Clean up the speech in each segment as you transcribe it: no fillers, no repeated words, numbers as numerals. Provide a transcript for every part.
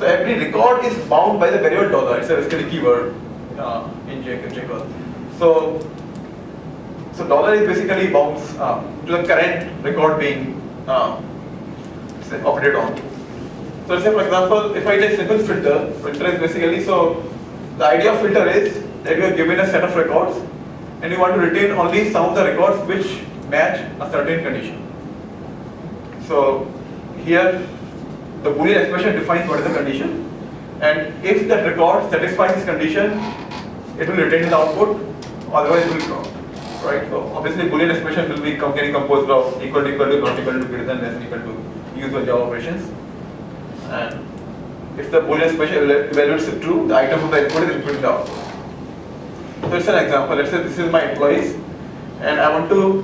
So every record is bound by the variable dollar. It's a basically keyword in Jekyll. So dollar is basically bounds to the current record being operated on. So let's say, for example, if I take simple filter is basically, so the idea of filter is that you are given a set of records and you want to retain only some of the records which match a certain condition. So here the Boolean expression defines what is the condition, and if that record satisfies this condition, it will retain the output, otherwise it will drop. Right? So obviously Boolean expression will be getting composed of equal to, not equal to, greater than, less than, equal to, usual Java operations. And if the Boolean expression evaluates true, the item of the input is input in the output. So it's an example. Let's say this is my employees, and I want to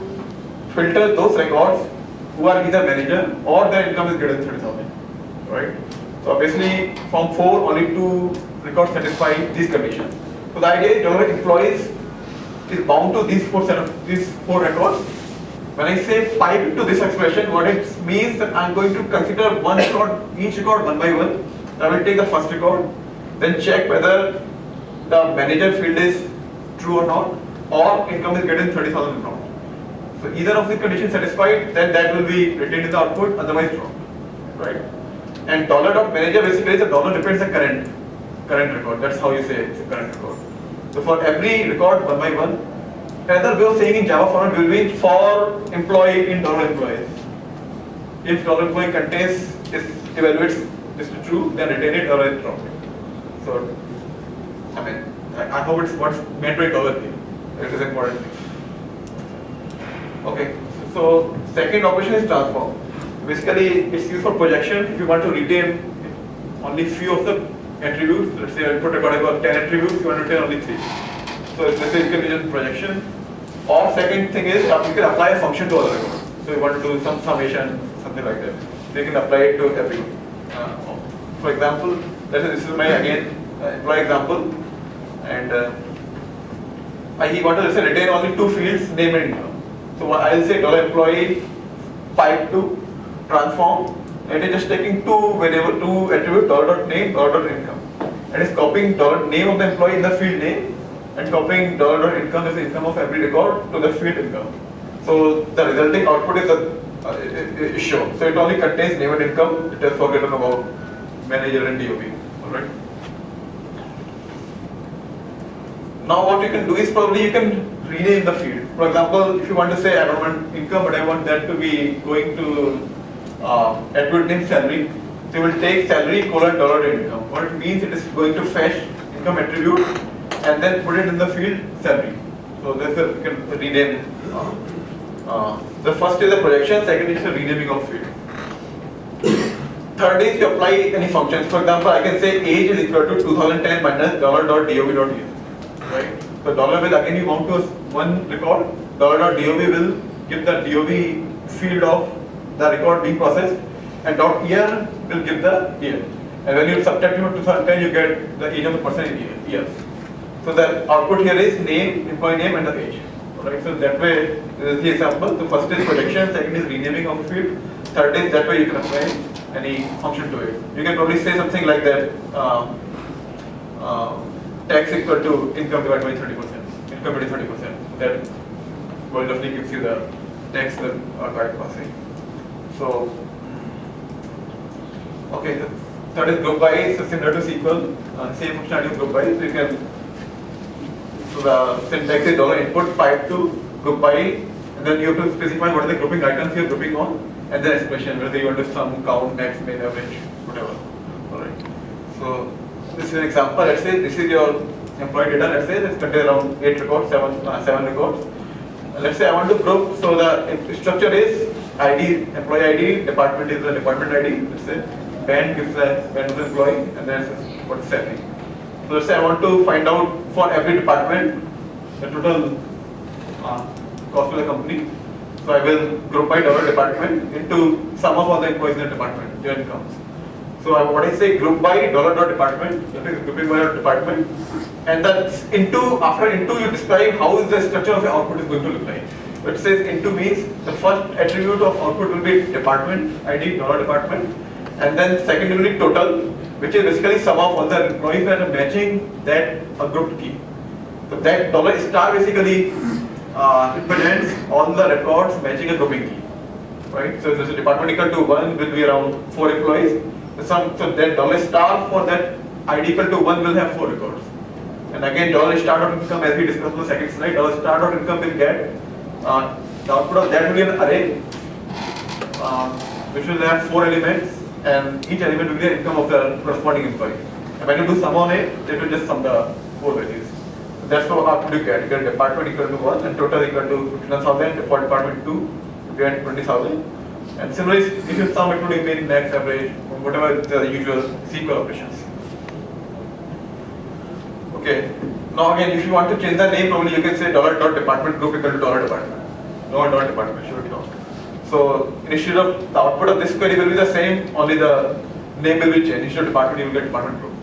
filter those records who are either manager or their income is greater than 30,000. Right? So obviously from 4 only 2 records satisfy these conditions. So the idea is your employees is bound to these 4 records. When I say pipe into this expression, what it means that I'm going to consider one record, each record one by one. I will take the first record, then check whether the manager field is true or not, or income is greater than 30,000 or not. So either of these conditions satisfied, then that will be retained in the output, otherwise dropped. Right? And $.manager basically the dollar represents the current record. That's how you say it's a current record. So for every record one by one, another way of saying in Java format will be for employee in $employees. If $employee contains evaluates this to true, then retain it or drop it. So I mean I hope it's what's meant by dollar here. It is important. Okay. So second operation is transform. Basically it's used for projection. If you want to retain only few of the attributes, let's say I put a record about 10 attributes, you want to retain only 3. So let's say you can use projection. Or second thing is you can apply a function to other records. So you want to do some summation, something like that. So you can apply it to every. For example, let's say this is my employee example, and he wanted to retain only 2 fields, name and income. So I'll say $employee pipe to transform, and it is just taking 2 variable, 2 attribute $name, $income, and it's copying $name of the employee in the field name, and copying $income as the income of every record to the field income. So the resulting output is shown. So it only contains name and income. It has forgotten about manager and DOB. Alright. Now what you can do is probably you can rename the field. For example, if you want to say I don't want income, but I want that to be going to attribute name salary, so you will take salary : $income. What it means, it is going to fetch income attribute and then put it in the field salary. So this you can rename. The first is the projection, second is the renaming of field. Third is you apply any functions. For example, I can say age is equal to 2010 minus $.dob.year. Right? So dollar will again you mount to one record. $.dob will give the DOB field of the record being processed, and .year will give the year. And when you subtract 2010, you get the age of the person in years. So the output here is name, employee name, and the age. Alright, so that way, this is the example. The first is projection, second is renaming of field, third is that way you can apply any function to it. You can probably say something like that, tax equal to income divided by 30%, income divided by 30%. That will definitely gives you the tax that are quite passing. So, okay, the third is group by, so similar to SQL, same functionality of group by, so you can. So the syntax is $input pipe to group by, and then you have to specify what are the grouping items you are grouping on, and then expression whether you want to sum, count, max, min, average, whatever. Alright. So this is an example. Let's say this is your employee data. Let's say it's contains around 8 records, 7 records. Let's say I want to group. So the structure is ID, employee ID, department is the department ID. Let's say band gives the band of the employee, and then what's salary. So let's say I want to find out for every department the total cost of the company. So I will group by $department into sum of all the employees in the department, their incomes. So what I say group by $department, that is grouping by department, and that's after into you describe how is the structure of the output is going to look like. So it says into means the first attribute of output will be department ID $department, and then second will be total, which is basically sum of all the employees that are matching that grouped key. So that dollar star basically represents all the records matching a grouping key, right? So there's a department equal to 1 will be around 4 employees. So that dollar star for that ID equal to 1 will have 4 records. And again, dollar star dot income, as we discussed on the second slide, dollar star dot income will get the output of that will be an array which will have 4 elements, and each element will be the income of the corresponding employee. And when you do sum on it will just sum the 4 values. So that's how output you get. You get department equal to 1 and total equal to 51,000, for department 2 you get 20,000. And similarly, if you sum it would mean max, average, whatever the usual SQL operations. Okay. Now again, if you want to change the name, probably you can say $.department group equal to $department. $.department should be known. So instead of the output of this query will be the same, only the name will be changed. Instead of department, you will get department group.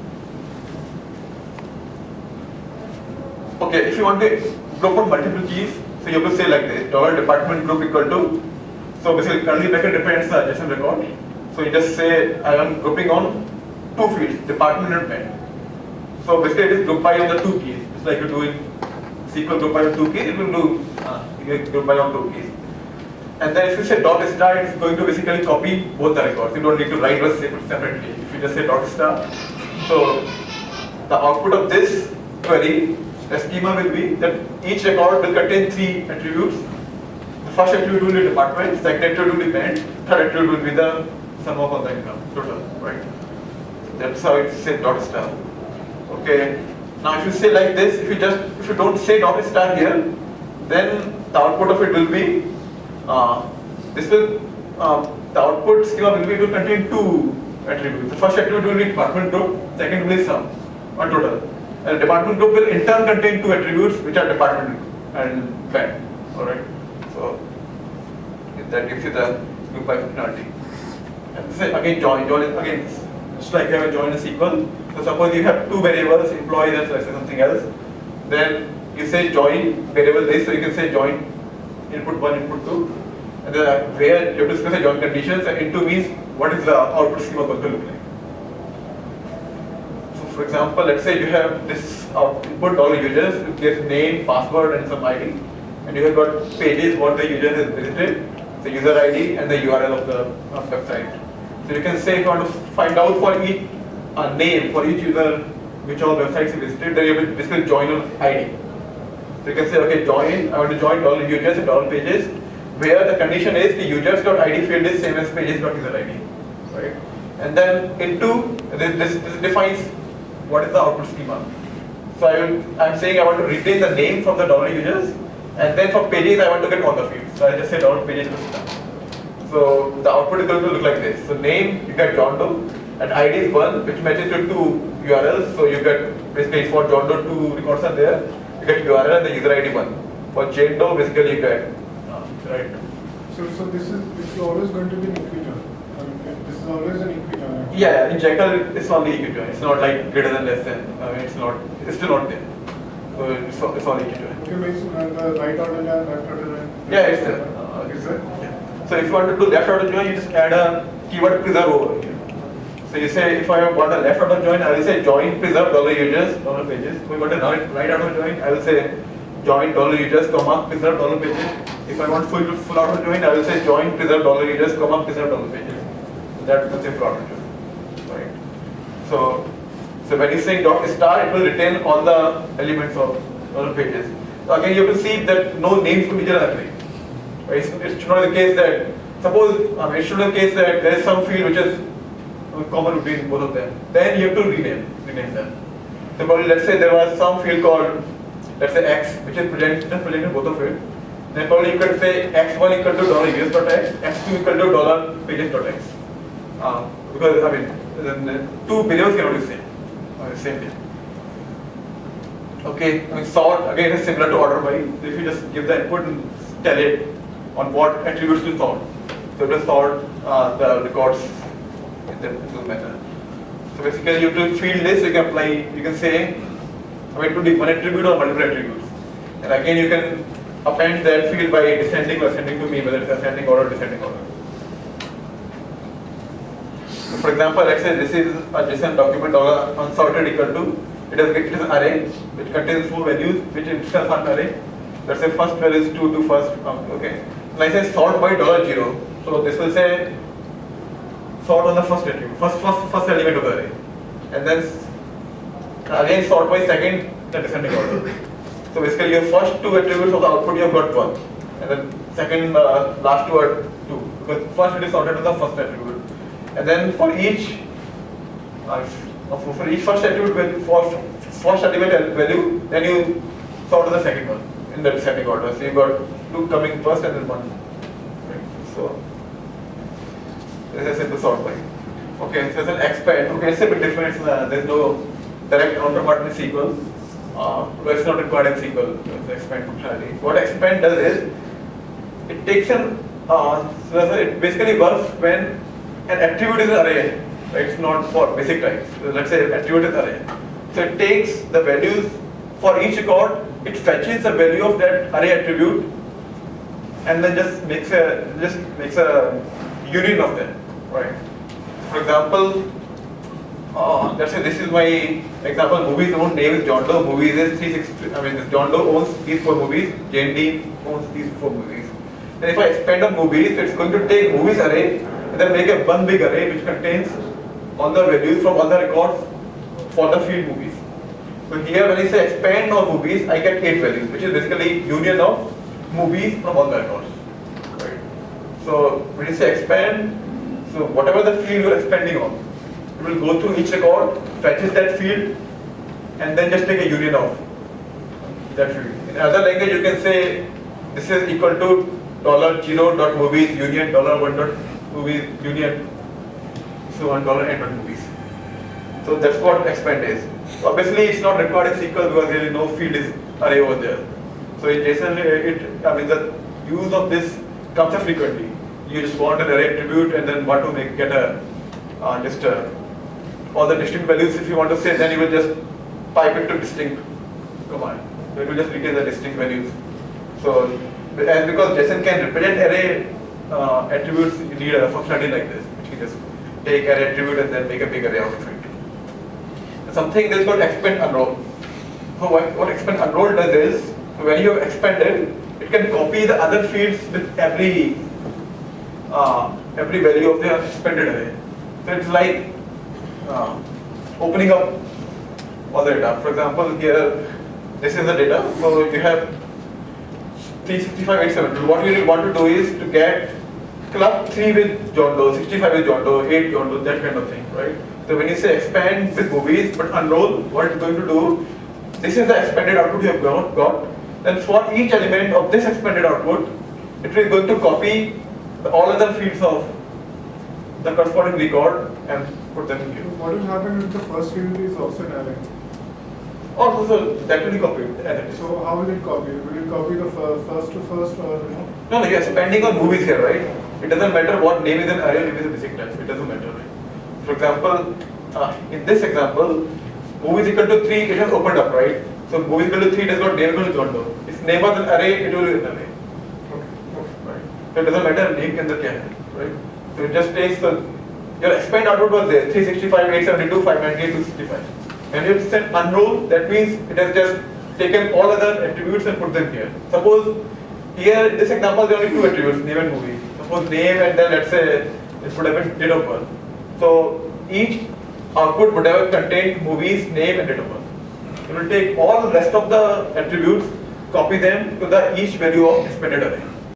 Okay, if you want to group on multiple keys, so you have to say like this: $department group equal to. So basically, curly bracket represents the adjacent record. So you just say I am grouping on 2 fields, department and man. So basically, it is group by on the 2 keys. It's like you do in SQL group by on 2 keys. It will do group by on 2 keys. And then if you say dot star, it's going to basically copy both the records. You don't need to write those separately. If you just say dot star, so the output of this query, the schema will be that each record will contain 3 attributes. The first attribute will be department, second attribute will be band, third attribute will be the sum of all the income total, right? That's how it says dot star. Okay. Now if you say like this, if you don't say dot star here, then the output of it will be the output schema will contain 2 attributes. The first attribute will be department group, second will be sum or total. And department group will in turn contain 2 attributes which are department and band. Alright. So that gives you the group by functionality. And this is again join is again just like you have a join in SQL. So suppose you have 2 variables, employee and let's say something else. Then you say join variable this, so you can say join input 1, input 2. And then where you have to specify join conditions, and into means what is the output schema going to look like. So for example, let's say you have this input all users, it gives name, password and some ID. And you have got pages what the user has visited, the user ID and the URL of the website. So you can say if you want to find out for each name for each user which all websites he visited, then you have to basically join on ID. So you can say, okay, join, I want to join all users and all pages, where the condition is the users.id field is same as pages.userid, right? And then into this defines what is the output schema. So I'm saying I want to retain the name from the $users, and then for pages I want to get all the fields. So I just say $pages to start. So the output is going to look like this. So name you get John Doe, and ID is 1, which matches to 2 URLs. So you get basically for John Doe 2 records are there. You get URL and the user ID 1. For Jane Doe, basically you get right. So this is always going to be an equijoin. This is always an equijoin. Yeah, in Jekyll it's only equijoin. It's not like greater than less than. It's still not there. So it's only equijoin. Okay, means the right order join, left order join. Yeah, it's there. Is there? Yeah. So if you want to do left order join, you just add a keyword preserve over here. So you say if I want a left order join, I will say join preserve $users, $pages. If I want a right order join, I will say join $users, preserve $pages. If I want full order join, I will say join preserve $users, preserve $pages. That's the simple order join, right? So when you say dot star, it will retain all the elements of $pages. So again, you have to see that no names could be there actually. Right? So it should not be the case that suppose it should be the case that there is some field which is common between both of them. Then you have to rename them. So probably let's say there was some field called let's say X, which is present in both of it. Then probably you could say X1 equal to $us.x, X2 equal to $pages.x. Because I mean, then 2 variables cannot be same thing. Okay, I mean, sort again is similar to order by. So if you just give the input and tell it on what attributes to sort. So it will sort the records in this method. So basically you have to field this, you can apply, you can say, I mean, to be one attribute or multiple attributes. And again you can append that field by descending or ascending to me, whether it's ascending order or descending order. So for example, let's say this is a JSON document $unsorted equal to, it is an array which contains 4 values which is itself an array. Let's say first value is 2 to first, okay. And I say sort by $0, so this will say sort on the first attribute, first element of the array, and then again sort by second the descending order. So basically your first 2 attributes of the output you have got 1, and then second last 2 are 2, because first it is sorted to the first attribute, and then for each first attribute with first element value, then you sort to the second one in the descending order. So you got 2 coming first and then 1. Right? So this is simple sort by. Okay, so it's an expand. Okay, it's a bit different. There's no direct counterpart in SQL. But it's not required in SQL. The expand functionality. What expand does is it takes so it basically works when an attribute is an array. Right? It's not for basic types. So let's say attribute is array. So it takes the values for each record. It fetches the value of that array attribute, and then just makes a union of them. Right. For example, let's say this is my example. Movies own name is John Doe. Movies is 360. I mean, John Doe owns these 4 movies. Jane Dean owns these 4 movies. And if I expand on movies, it's going to take movies array and then make a one big array which contains all the values from all the records for the field movies. So here, when I say expand on movies, I get 8 values, which is basically union of movies from all the records. Right. So when you say expand, so whatever the field you're expanding on, it will go through each record, fetches that field, and then just take a union of that field. In other language, you can say this is equal to $0.movies union $1.movies union, so $1.end.movies. So that's what expand is. Obviously, it's not required in SQL because there is no field is array over there. So in JSON, the use of this comes up frequently. You just want an array attribute and then want to get all the distinct values. If you want to say, then you will just pipe it to distinct command. So it will just retain the distinct values. So and because JSON can represent array attributes, you need a functionality like this, which can just take array attribute and then make a big array out of it. Something that's called expand unroll. So what expand unroll does is, when you have expanded, it can copy the other fields with every value of the expanded array. So it's like opening up all the data. For example, here this is the data. So you have 365, 872. What you want to do is to get club 3 with John Doe, 65 with John Doe, 8 John Doe, that kind of thing, right? So when you say expand with movies but unroll, what it's going to do, this is the expanded output you have got. Then for each element of this expanded output, it is going to copy all other fields of the corresponding record and put them here. What will happen if the first field is also an array? Also, so that will be copied as it is. So how will it copy? Will it copy the first to first or no? No, you're expanding on movies here, right? It doesn't matter what name is an array, name is a basic type. It doesn't matter, right? For example, in this example, movies equal to 3, it has opened up, right? So movies equal to 3 does not name equal to John Doe. If name was an array, it will be an array. Okay. Right. So it doesn't matter name ke andar kya hai, right? So it just takes your expand output was there, 365, 872, 598, 265. And you said unroll, that means it has just taken all other attributes and put them here. Suppose here in this example there are only 2 attributes, name and movie. Suppose name and then let's say it would have been date of birth. So each output would have contained movies, name and date of birth. It will take all the rest of the attributes, copy them to the each value of expanded array.